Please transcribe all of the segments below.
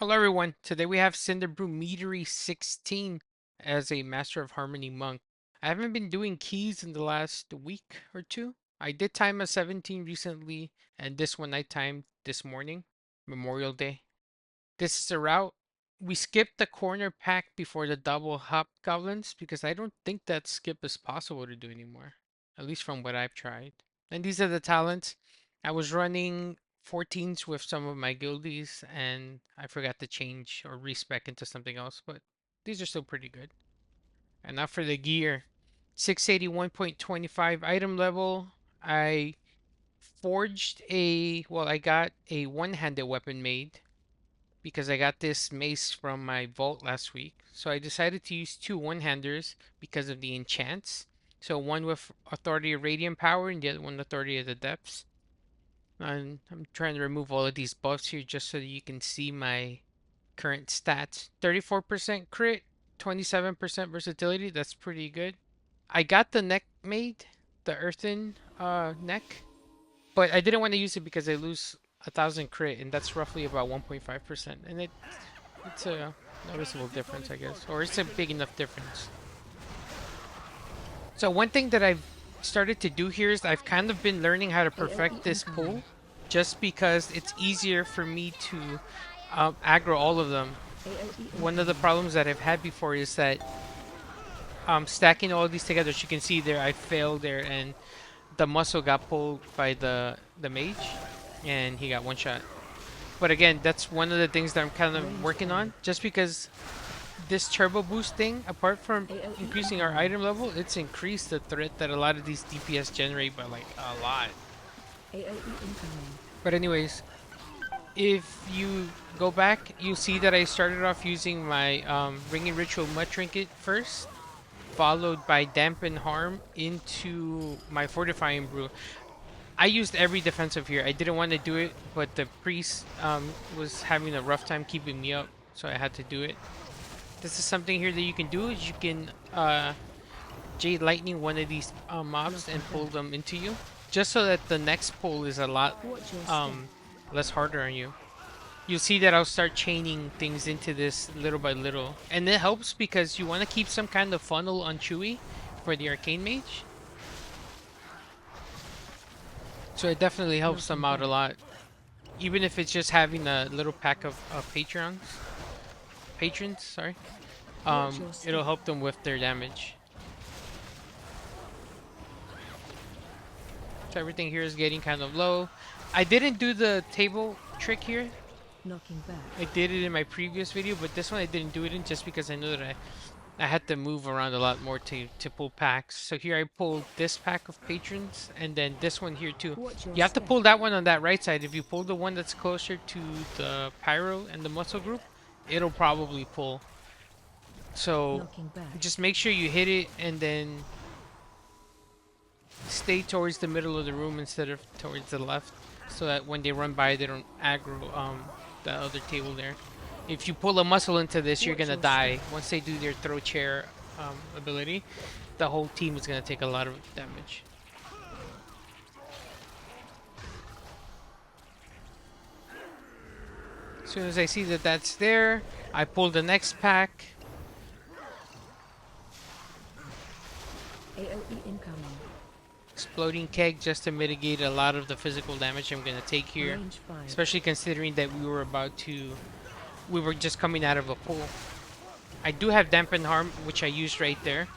Hello everyone, today we have Cinderbrew Meadery 16 as a Master of Harmony monk. I haven't been doing keys in the last week or two. I did time a 17 recently, and this one I timed this morning, Memorial Day. This is a route. We skipped the corner pack before the double hop goblins because I don't think that skip is possible to do anymore, at least from what I've tried. And these are the talents. I was running 14s with some of my guildies and I forgot to change or respec into something else, but these are still pretty good. And now for the gear. 681.25 item level. I I got a one-handed weapon made because I got this mace from my vault last week. So I decided to use two one-handers because of the enchants. So one with Authority of Radiant Power and the other one Authority of the Depths. And I'm trying to remove all of these buffs here just so that you can see my current stats. 34% crit, 27% versatility. That's pretty good. I got the neck made, the earthen neck, but I didn't want to use it because I lose 1,000 crit, and that's roughly about 1.5%. And it's a noticeable difference, I guess, or it's a big enough difference. So one thing that I've started to do here is I've kind of been learning how to perfect this pull, just because it's easier for me to aggro all of them. One of the problems that I've had before is that stacking all these together, as you can see there, I failed there, and the muscle got pulled by the mage, and he got one shot. But again, that's one of the things that I'm kind of working on, just because this turbo boost thing, apart from increasing our item level, it's increased the threat that a lot of these DPS generate by like a lot. But anyways, if you go back, you'll see that I started off using my Ringing Ritual Mud Trinket first, followed by Dampen Harm into my Fortifying Brew. I used every defensive here. I didn't want to do it, but the priest was having a rough time keeping me up, so I had to do it. This is something here that you can do, is you can Jade Lightning one of these mobs and pull them into you, just so that the next pull is a lot less harder on you. You'll see that I'll start chaining things into this little by little, and it helps because you want to keep some kind of funnel on Chewy for the Arcane Mage. So it definitely helps them out a lot, even if it's just having a little pack of patrons, sorry. It'll help them with their damage. So everything here is getting kind of low. I didn't do the table trick here. I did it in my previous video, but this one I didn't do it in just because I knew that I had to move around a lot more to pull packs. So here I pulled this pack of patrons, and then this one here too. You have to pull that one on that right side. If you pull the one that's closer to the pyro and the muscle group, it'll probably pull. So just make sure you hit it and then stay towards the middle of the room instead of towards the left, so that when they run by they don't aggro the other table there. If you pull a muscle into this, you're gonna die. Once they do their throw chair ability, the whole team is gonna take a lot of damage. As soon as I see that that's there, I pull the next pack. AOE incoming. Exploding keg just to mitigate a lot of the physical damage I'm gonna take here, especially considering that we were just coming out of a pool. I do have Dampen Harm, which I used right there.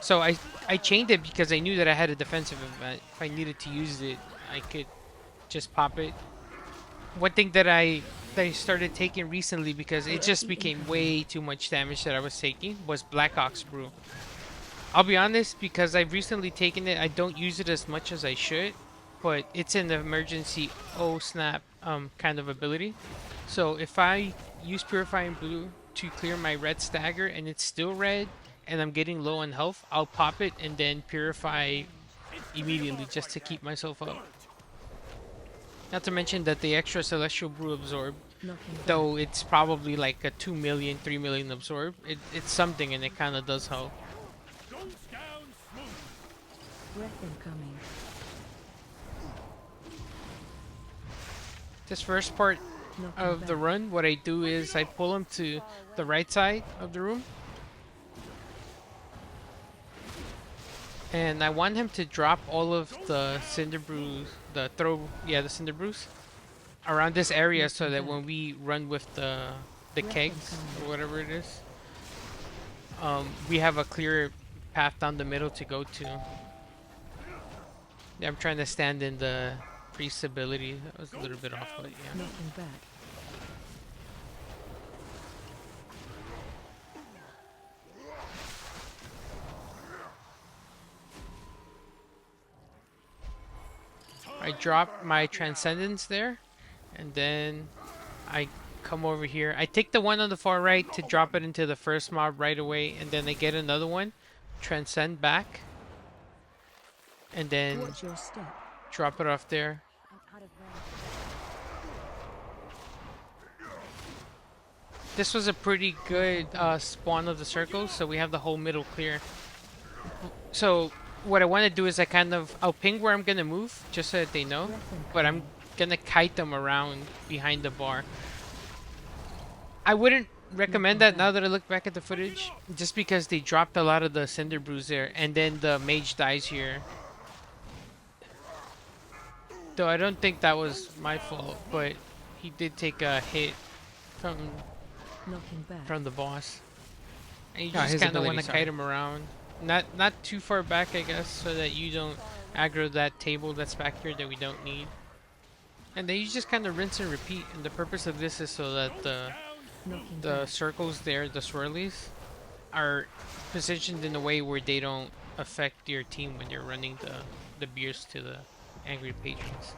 So I chained it because I knew that I had a defensive event. If I needed to use it, I could just pop it. One thing that I started taking recently, because it just became way too much damage that I was taking, was Black Ox Brew. I'll be honest, because I've recently taken it, I don't use it as much as I should, but it's an emergency oh snap kind of ability. So if I use Purifying Blue to clear my red stagger and it's still red and I'm getting low on health, I'll pop it and then purify immediately just to keep myself up. Not to mention that the extra Celestial Brew absorb, though it's probably like a 2 million, 3 million absorb, it's something, and it kind of does help. Breath incoming. This first part of the run, what I do is I pull him to the right side of the room. And I want him to drop all of the Cinderbrews, the Cinderbrews around this area so that when we run with the kegs or whatever it is, we have a clear path down the middle to go to. Yeah, I'm trying to stand in the priest's ability. That was a little bit off, but yeah. I drop my transcendence there, and then I come over here. I take the one on the far right to drop it into the first mob right away, and then I get another one, transcend back, and then drop it off there. This was a pretty good spawn of the circles, so we have the whole middle clear. So what I want to do is I'll ping where I'm gonna move just so that they know, but I'm gonna kite them around behind the bar. I wouldn't recommend that now that I look back at the footage, just because they dropped a lot of the Cinderbrews there, and then the mage dies here. Though I don't think that was my fault, but he did take a hit from the boss. And you just kind of want to kite him around. Not too far back, I guess, so that you don't aggro that table that's back here that we don't need. And then you just kind of rinse and repeat. And the purpose of this is so that the circles there, the swirlies, are positioned in a way where they don't affect your team when you're running the beers to the angry patrons.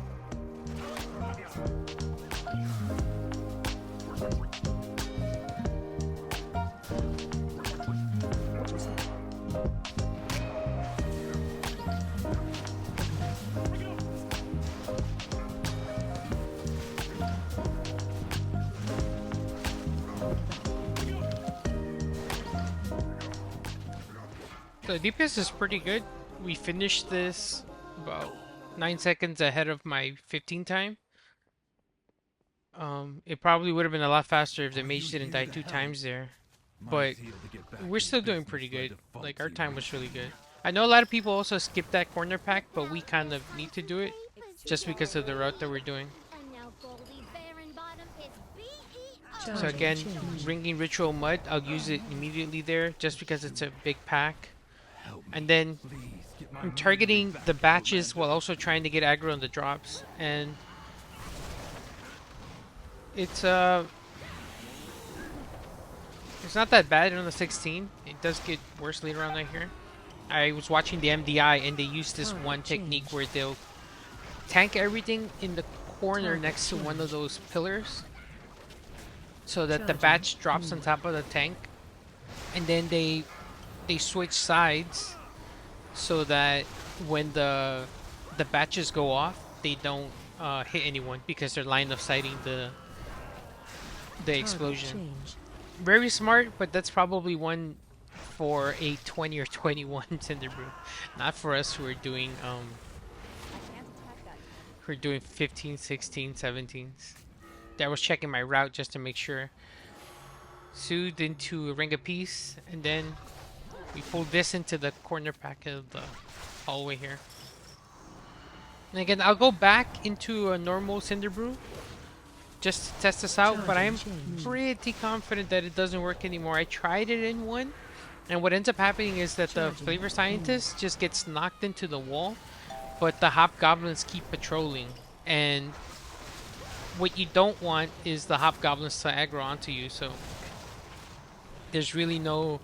The DPS is pretty good. We finished this about 9 seconds ahead of my 15 time. It probably would have been a lot faster if the mage didn't die 2 times there. But we're still doing pretty good. Like, our time was really good. I know a lot of people also skip that corner pack, but we kind of need to do it just because of the route that we're doing. So again, ringing ritual mud, I'll use it immediately there just because it's a big pack. And then I'm targeting the batches while also trying to get aggro on the drops. And it's not that bad on the 16. It does get worse later on, I hear. I was watching the MDI and they use this one technique where they'll tank everything in the corner next to one of those pillars so that the batch drops on top of the tank, and then they switch sides so that when the batches go off, they don't hit anyone because they're line of sighting the explosion. Very smart, but that's probably one for a 20 or 21 Cinderbrew, not for us who are doing 15, 16, 17s. I was checking my route just to make sure. Soothed into a ring of peace, and then we pulled this into the corner pack of the hallway here. And again, I'll go back into a normal Cinderbrew just to test this out, but I am pretty confident that it doesn't work anymore. I tried it in one, and what ends up happening is that the flavor scientist just gets knocked into the wall, but the hobgoblins keep patrolling. And what you don't want is the hobgoblins to aggro onto you, so there's really no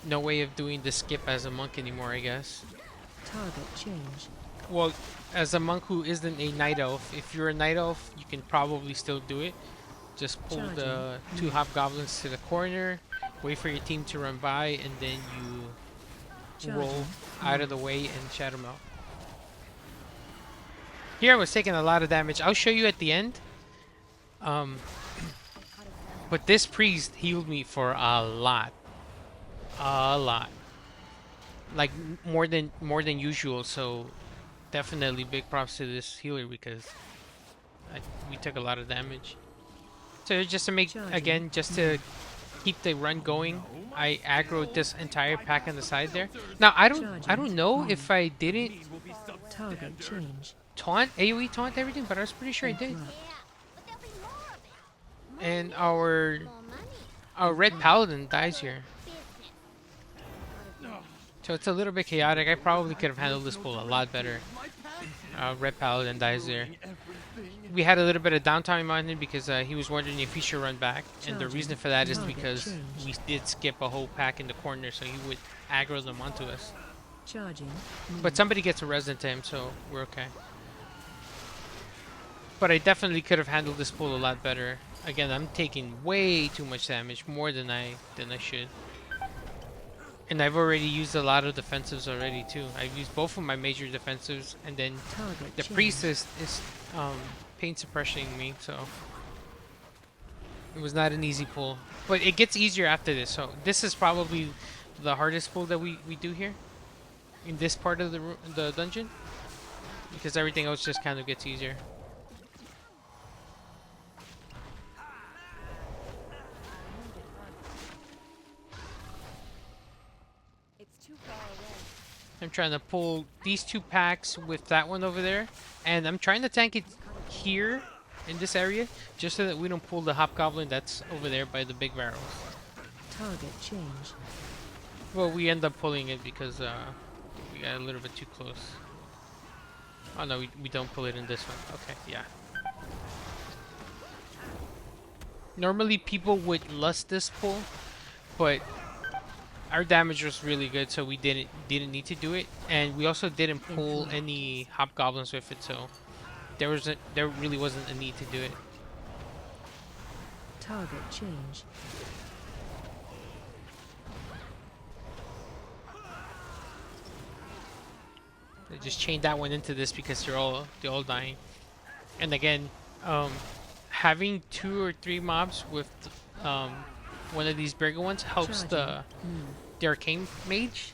way of doing the skip as a monk anymore, I guess. Target change. Well, as a monk who isn't a night elf, if you're a night elf, you can probably still do it. Just pull the 2 hobgoblins to the corner, wait for your team to run by, and then you roll out of the way and shadow melt. Here I was taking a lot of damage. I'll show you at the end. But this priest healed me for a lot. Like more than usual, so definitely big props to this healer because we took a lot of damage. So just to make, again, just to keep the run going, I aggroed this entire pack on the side there. Now I don't know if I didn't Target change. taunt AoE taunt everything, but I was pretty sure I did. And our red paladin dies here. So it's a little bit chaotic. I probably could have handled this pull a lot better. Red paladin dies there. We had a little bit of downtime on him because he was wondering if he should run back, and the reason for that is because we did skip a whole pack in the corner, so he would aggro them onto us. Charging. But somebody gets a res into him, so we're okay. But I definitely could have handled this pull a lot better. Again, I'm taking way too much damage, more than I should. And I've already used a lot of defensives already too. I've used both of my major defensives, and then the priest is pain suppressing me, so it was not an easy pull. But it gets easier after this, so this is probably the hardest pull that we do here in this part of the dungeon, because everything else just kind of gets easier. I'm trying to pull these two packs with that one over there, and I'm trying to tank it here in this area just so that we don't pull the hobgoblin that's over there by the big barrels. Target change. Well, we end up pulling it because we got a little bit too close. Oh no, we don't pull it in this one. Okay, yeah. Normally people would lust this pull, but our damage was really good, so we didn't need to do it, and we also didn't pull any hobgoblins with it, so there really wasn't a need to do it. Target change. I just chained that one into this because they're all dying. And again, having 2 or 3 mobs with one of these bigger ones helps the arcane mage.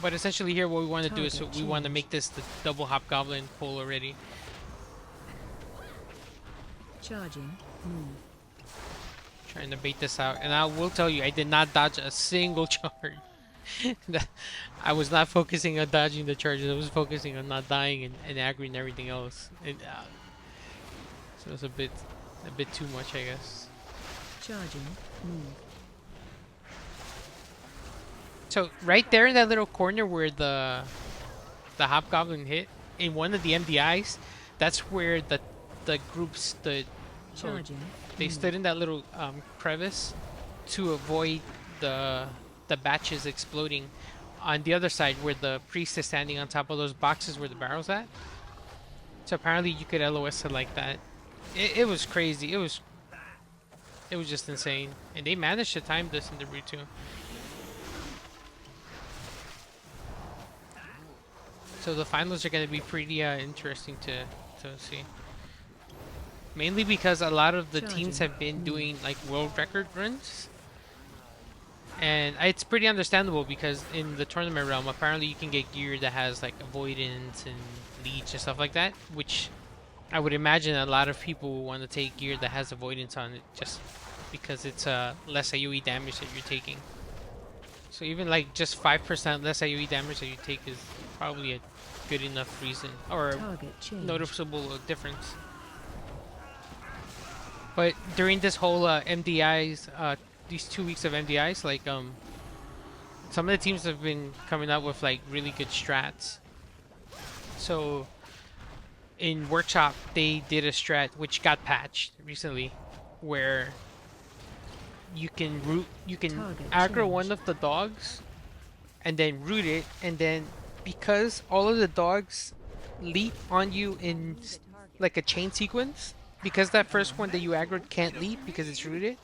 But essentially here what we want to do is we want to make this the double hobgoblin pull already. Charging. Trying to bait this out, and I will tell you, I did not dodge a single charge. I was not focusing on dodging the charges. I was focusing on not dying and aggroing everything else. So it's a bit too much, I guess. Charging. So right there in that little corner where the hobgoblin hit, in one of the MDIs, that's where the group stood. Charging. They stood in that little crevice to avoid the batches exploding on the other side where the priest is standing on top of those boxes where the barrel's at. So apparently you could LOS it like that. It was crazy. It was just insane. And they managed to time this in the Cinderbrew too. So the finals are going to be pretty interesting to see. Mainly because a lot of the teams have been doing like world record runs. And it's pretty understandable because in the tournament realm, apparently you can get gear that has like avoidance and leech and stuff like that, which I would imagine a lot of people will want to take gear that has avoidance on it just because it's less AoE damage that you're taking. So even like just 5% less AoE damage that you take is probably a good enough reason or noticeable difference. But during this whole MDIs, these 2 weeks of MDIs, like some of the teams have been coming up with like really good strats. So in workshop they did a strat which got patched recently, where you can aggro one of the dogs and then root it, and then because all of the dogs leap on you in like a chain sequence, because that first one that you aggroed can't leap because it's rooted,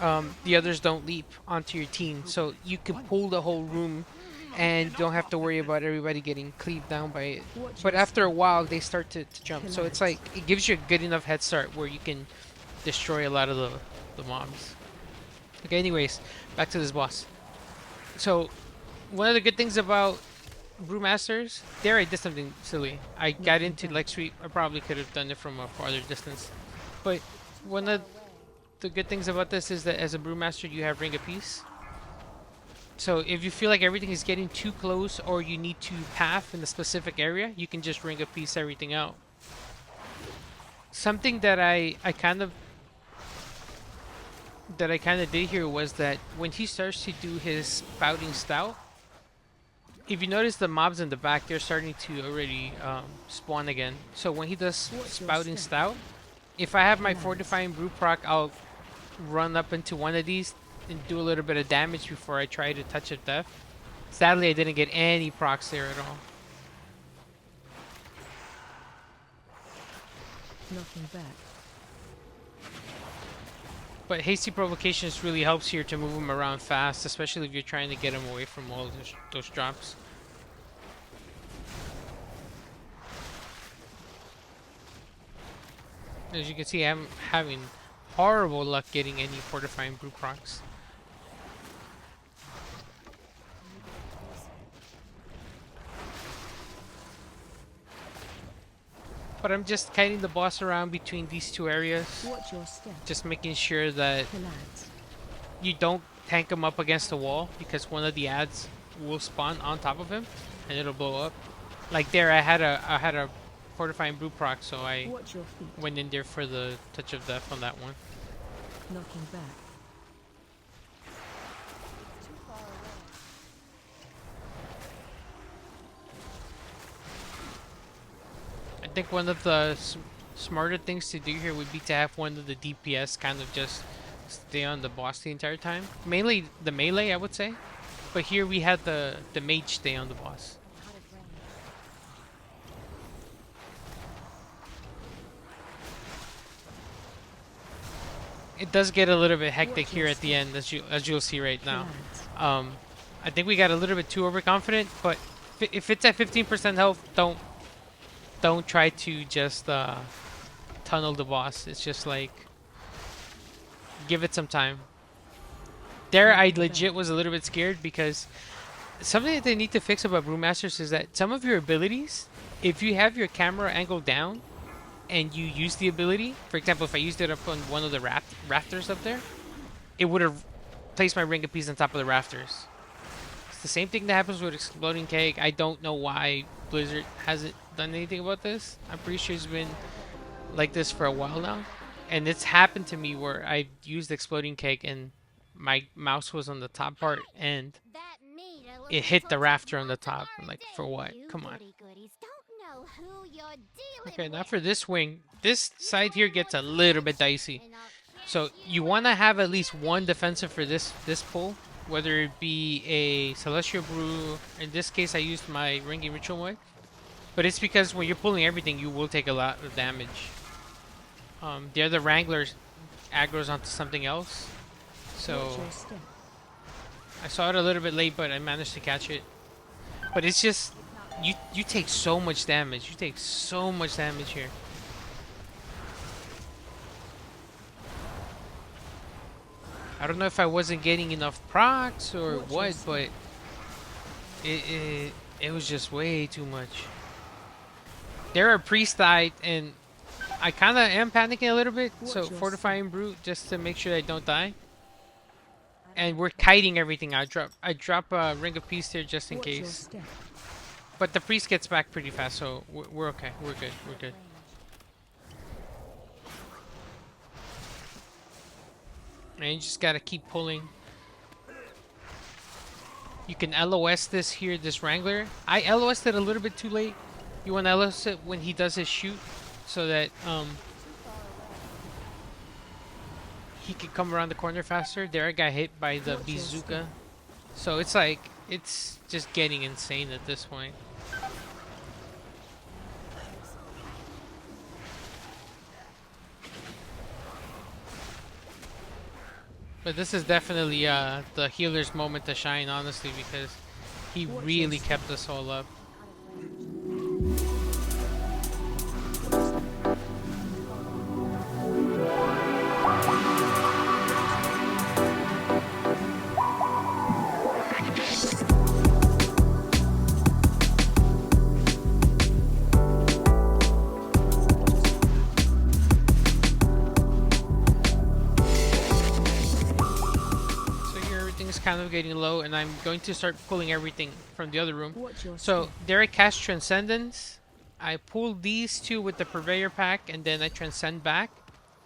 the others don't leap onto your team, so you can pull the whole room and don't have to worry about everybody getting cleaved down by it. But after a while they start to jump, so it's like it gives you a good enough head start where you can destroy a lot of the mobs. Okay, anyways, back to this boss. So one of the good things about Brewmasters, there I did something silly. I got into leg sweep. I probably could have done it from a farther distance. But one of the good things about this is that as a Brewmaster, you have Ring of Peace. So if you feel like everything is getting too close or you need to path in a specific area, you can just Ring of Peace everything out. Something that I kind of did here was that when he starts to do his spouting stout, if you notice the mobs in the back, they're starting to already spawn again. So when he does spouting stout, if I have my fortifying brew proc, I'll run up into one of these and do a little bit of damage before I try to touch of death. Sadly, I didn't get any procs there at all. Knocking back. But hasty provocations really helps here to move him around fast, especially if you're trying to get him away from all those drops. As you can see, I'm having horrible luck getting any fortifying brew procs. But I'm just kiting the boss around between these two areas. Watch your step. Just making sure that you don't tank him up against the wall, because one of the ads will spawn on top of him and it'll blow up. Like there, I had a fortifying brew proc, so I went in there for the touch of death on that one. Knocking back. I think one of the smarter things to do here would be to have one of the DPS kind of just stay on the boss the entire time. Mainly the melee, I would say. But here we had the mage stay on the boss. It does get a little bit hectic here at the end, as you'll see right now. I think we got a little bit too overconfident, but if it's at 15% health, don't try to just tunnel the boss. It's just like, give it some time. There, I legit was a little bit scared because something that they need to fix about Brewmasters is that some of your abilities, if you have your camera angled down and you use the ability, for example, if I used it up on one of the rafters up there, it would have placed my Ring of Peace on top of the rafters. It's the same thing that happens with Exploding Keg. I don't know why Blizzard hasn't done anything about this. I'm pretty sure it's been like this for a while now. And it's happened to me where I used Exploding Keg and my mouse was on the top part and it hit the rafter on the top. I'm like, for what? Come on. Okay, now for this wing. This side here gets a little bit dicey. So you want to have at least one defensive for this pull. Whether it be a Celestial Brew. In this case, I used my Ringing Ritual Wick. But it's because when you're pulling everything, you will take a lot of damage. The other Wrangler aggroes onto something else. So I saw it a little bit late, but I managed to catch it. But it's just, you take so much damage. You take so much damage here. I don't know if I wasn't getting enough procs or what, but it was just way too much. There are priest died, and I kind of am panicking a little bit, so fortifying brew just to make sure I don't die. And we're kiting everything. I drop a Ring of Peace here just in case. But the priest gets back pretty fast, so we're okay. We're good. We're good. And you just gotta keep pulling. You can LOS this here, this Wrangler. I LOS'd it a little bit too late. You want to LOS it when he does his shoot, so that he can come around the corner faster. There, I got hit by the bazooka. So it's like, it's just getting insane at this point. But this is definitely the healer's moment to shine, honestly, because he really kept us all up. kind of getting low, and I'm going to start pulling everything from the other room. Watch your So step. there I cast Transcendence. I pull these two with the Purveyor pack, and then I Transcend back,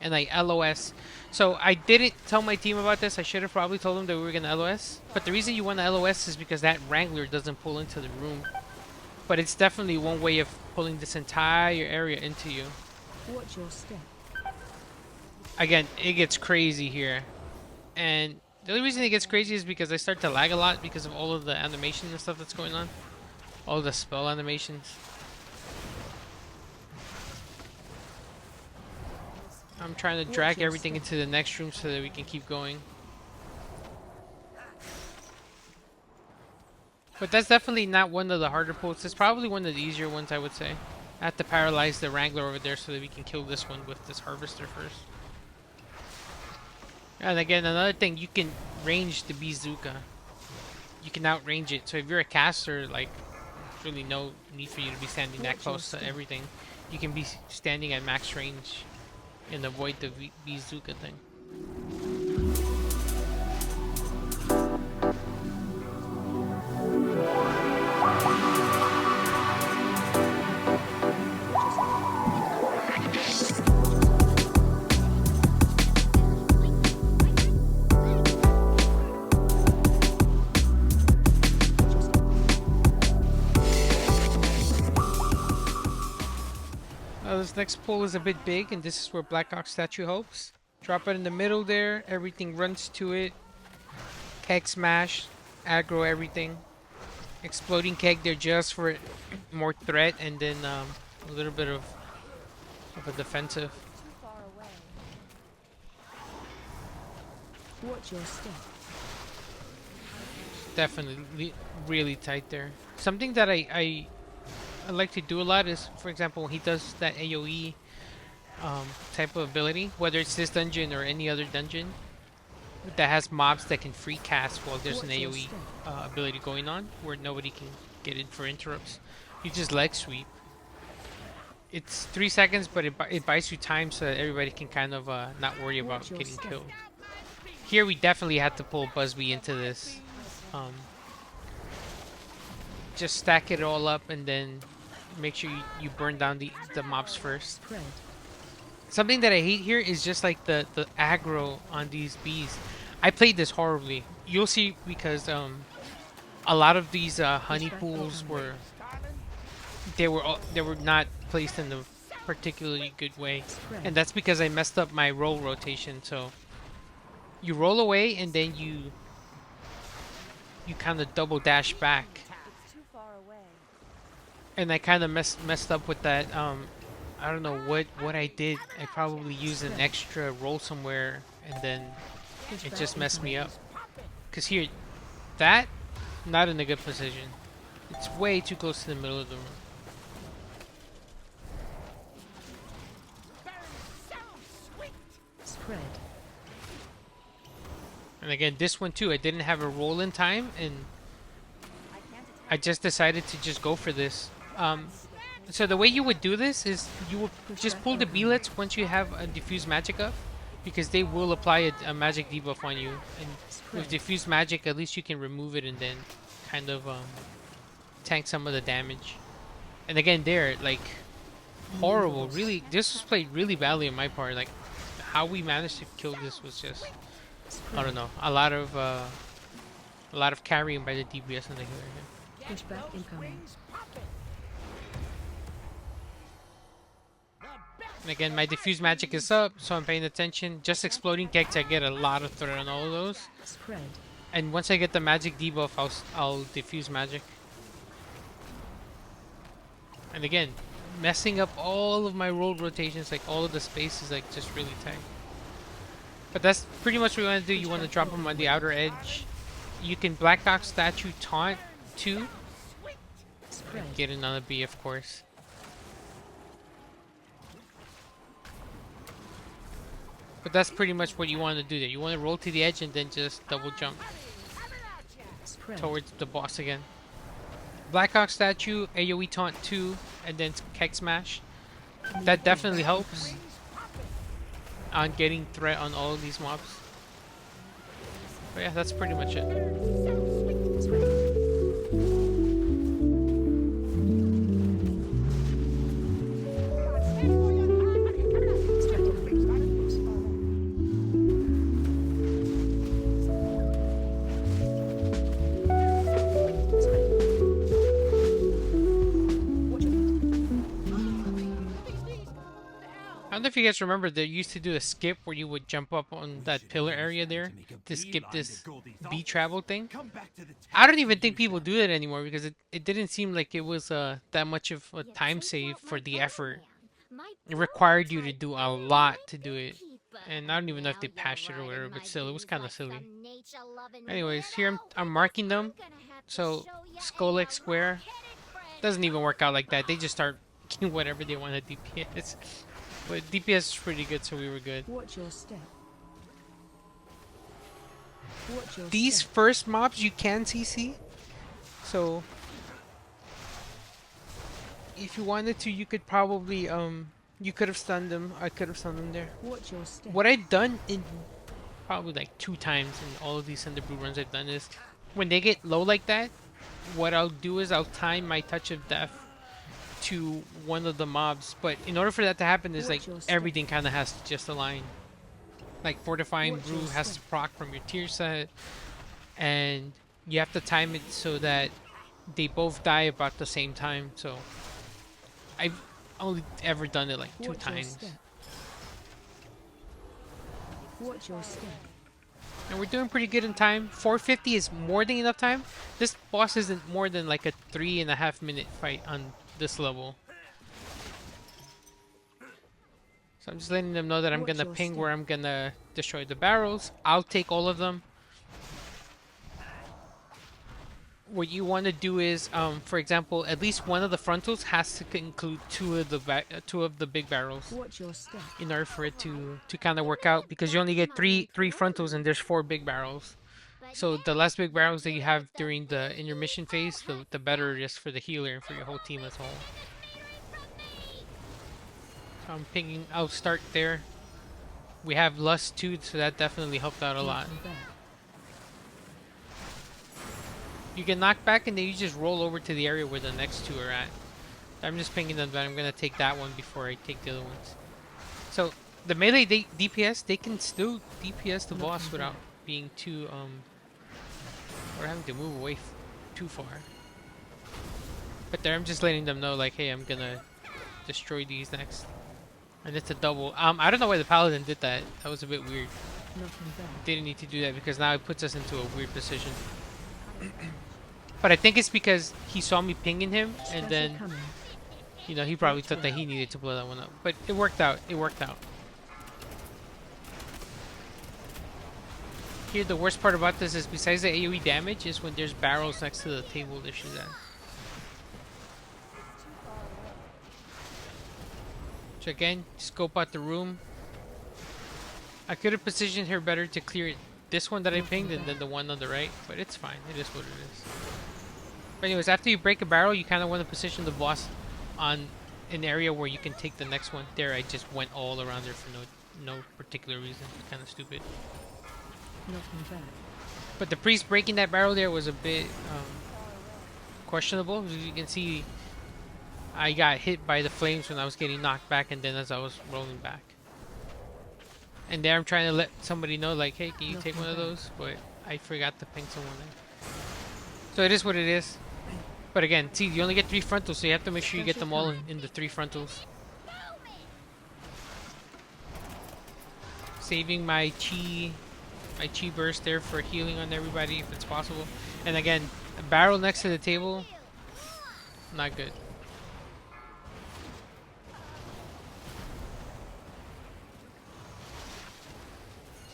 and I LOS. So I didn't tell my team about this. I should have probably told them that we were gonna LOS. But the reason you want to LOS is because that Wrangler doesn't pull into the room. But it's definitely one way of pulling this entire area into you. Watch your step. Again, it gets crazy here. And the only reason it gets crazy is because I start to lag a lot because of all of the animation and stuff that's going on. All the spell animations. I'm trying to drag everything into the next room so that we can keep going. But that's definitely not one of the harder pulls. It's probably one of the easier ones, I would say. I have to paralyze the Wrangler over there so that we can kill this one with this Harvester first. And again, another thing, you can range the Bazooka. You can outrange it. So if you're a caster, like, there's really no need for you to be standing that close to everything. You can be standing at max range and avoid the Bazooka thing. This next pull is a bit big, and this is where Blackhawk statue helps. Drop it in the middle there, everything runs to it. Keg smash, aggro everything. Exploding keg there just for more threat, and then a little bit of a defensive. Watch your step. Definitely really tight there. Something that I like to do a lot is, for example, when he does that AoE type of ability, whether it's this dungeon or any other dungeon that has mobs that can free cast while there's an AoE ability going on, where nobody can get in for interrupts. You just leg sweep. It's 3 seconds, but it buys you time so that everybody can kind of not worry about getting killed. Here we definitely had to pull Busby into this. Just stack it all up and then make sure you burn down the mobs first. Something that I hate here is just like the aggro on these bees. I played this horribly. You'll see, because a lot of these honey pools were not placed in a particularly good way, and that's because I messed up my roll rotation. So you roll away and then you kind of double dash back. And I kind of messed up with that. I don't know what I did. I probably used an extra roll somewhere, and then it just messed me up. Cause here, that not in a good position. It's way too close to the middle of the room. Spread. And again, this one too, I didn't have a roll in time, and I just decided to just go for this. So the way you would do this is you would just pull the Belets once you have a diffuse magic up, because they will apply a magic debuff on you. And with diffuse magic, at least you can remove it and then kind of tank some of the damage. And again, there, like, horrible. Really, this was played really badly on my part. Like, how we managed to kill this was just, I don't know, a lot of carrying by the DPS and the healer here. Pushback incoming. And again, my diffuse magic is up, so I'm paying attention. Just exploding kegs, I get a lot of threat on all of those. Spread. And once I get the magic debuff, I'll diffuse magic. And again, messing up all of my roll rotations, like all of the space is like just really tight. But that's pretty much what you want to do. You want to drop them on the outer edge. You can Blackhawk statue taunt too. Get in on a B, of course. But that's pretty much what you want to do there. You want to roll to the edge and then just double jump towards the boss again. Blackhawk statue, AoE taunt 2, and then keg smash. That definitely helps on getting threat on all of these mobs. But yeah, that's pretty much it. I don't know if you guys remember, they used to do a skip where you would jump up on that pillar area there to skip this bee travel thing. I don't even think people do it anymore because it didn't seem like it was that much of a time save for the effort. It required you to do a lot to do it. And I don't even know if they patched it or whatever, but still, it was kind of silly. Anyways, here I'm marking them. So, Skolek Square doesn't even work out like that. They just start whatever they want at DPS. But DPS is pretty good, so we were good. Watch your step. Watch your These step. first mobs you can CC. So, if you wanted to, you could probably, you could have stunned them. I could have stunned them there. Watch your step. What I've done in probably like 2 times in all of these Cinderbrew runs I've done is when they get low like that, what I'll do is I'll time my touch of death to one of the mobs. But in order for that to happen, is like everything kind of has to just align. Like Fortifying Brew has to proc from your tier set, and you have to time it so that they both die about the same time. So I've only ever done it like 2 times. Watch your step. And we're doing pretty good in time. 450 is more than enough time. This boss isn't more than like a 3.5 minute fight on this level. So I'm just letting them know that I'm gonna ping where I'm gonna destroy the barrels. I'll take all of them. What you want to do is, for example, at least one of the frontals has to include two of the big barrels Watch your step. in order for it to kind of work out, because you only get three frontals and there's 4 big barrels. So the less big barrels that you have during the intermission phase, the better it is for the healer and for your whole team as a whole. So I'm pinging. I'll start there. We have Lust too, so that definitely helped out a lot. You get knocked back and then you just roll over to the area where the next 2 are at. I'm just pinging them, but I'm gonna take that one before I take the other ones. So the melee DPS, they can still DPS the boss without being too or having to move away too far. But there, I'm just letting them know like, hey, I'm gonna destroy these next. And it's a double. I don't know why the paladin did that. That was a bit weird. Didn't need to do that because now it puts us into a weird position. But I think it's because he saw me pinging him, and then, you know, he probably thought that he needed to blow that one up. But it worked out. It worked out. Here, the worst part about this is, besides the AoE damage, is when there's barrels next to the table that she's at. So again, scope out the room. I could have positioned her better to clear this one that I pinged and then the one on the right, but it's fine. It is what it is. But anyways, after you break a barrel, you kind of want to position the boss on an area where you can take the next one. There, I just went all around there for no particular reason. It's kind of stupid. But the priest breaking that barrel there was a bit questionable. As you can see, I got hit by the flames when I was getting knocked back, and then as I was rolling back. And there I'm trying to let somebody know, like, hey, can you take one of those? But I forgot to ping someone there. So it is what it is. But again, see, you only get 3 frontals, so you have to make sure you get them all in the 3 frontals. Saving my chi burst there for healing on everybody if it's possible. And again, a barrel next to the table, not good.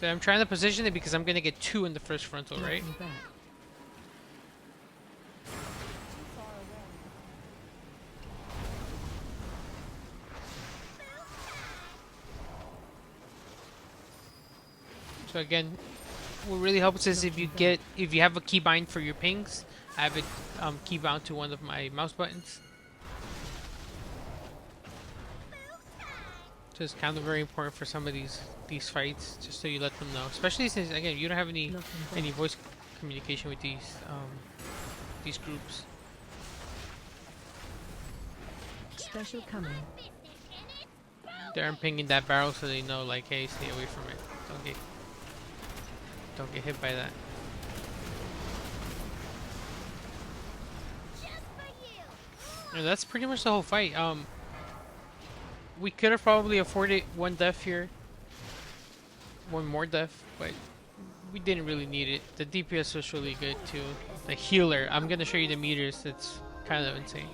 So I'm trying to position it because I'm gonna get 2 in the first frontal, right? So again, what really helps is if you have a keybind for your pings. I have it keybound to one of my mouse buttons. So it's kind of very important for some of these fights, just so you let them know. Especially since again you don't have Blocking any bolt. voice communication with these groups. Special coming. They're pinging that barrel so they know like, hey, stay away from it. Don't get don't get hit by that. And that's pretty much the whole fight. We could have probably afforded one death here, one more death, but we didn't really need it. The DPS was really good too. The healer, I'm gonna show you the meters. It's kind of insane.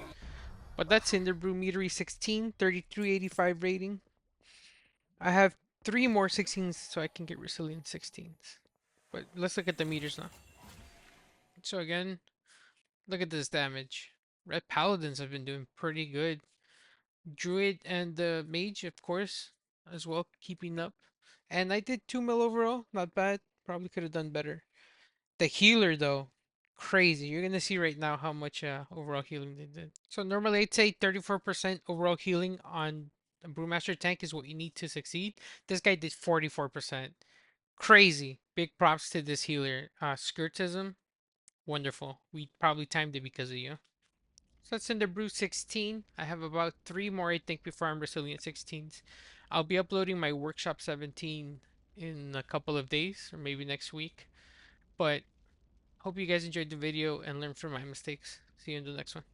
But that's Cinderbrew Meadery 16, 3385 rating. I have 3 more 16s so I can get Resilient 16s. But let's look at the meters now. So again, look at this damage. Red Paladins have been doing pretty good. Druid and the Mage, of course, as well, keeping up. And I did 2 mil overall, not bad. Probably could have done better. The healer, though, crazy. You're gonna see right now how much overall healing they did. So normally I'd say 34% overall healing on a Brewmaster tank is what you need to succeed. This guy did 44%. Crazy. Big props to this healer. Skirtism, wonderful. We probably timed it because of you. So that's in the Brew 16. I have about 3 more, I think, before I'm Resilient 16s. I'll be uploading my Workshop 17 in a couple of days, or maybe next week. But hope you guys enjoyed the video and learned from my mistakes. See you in the next one.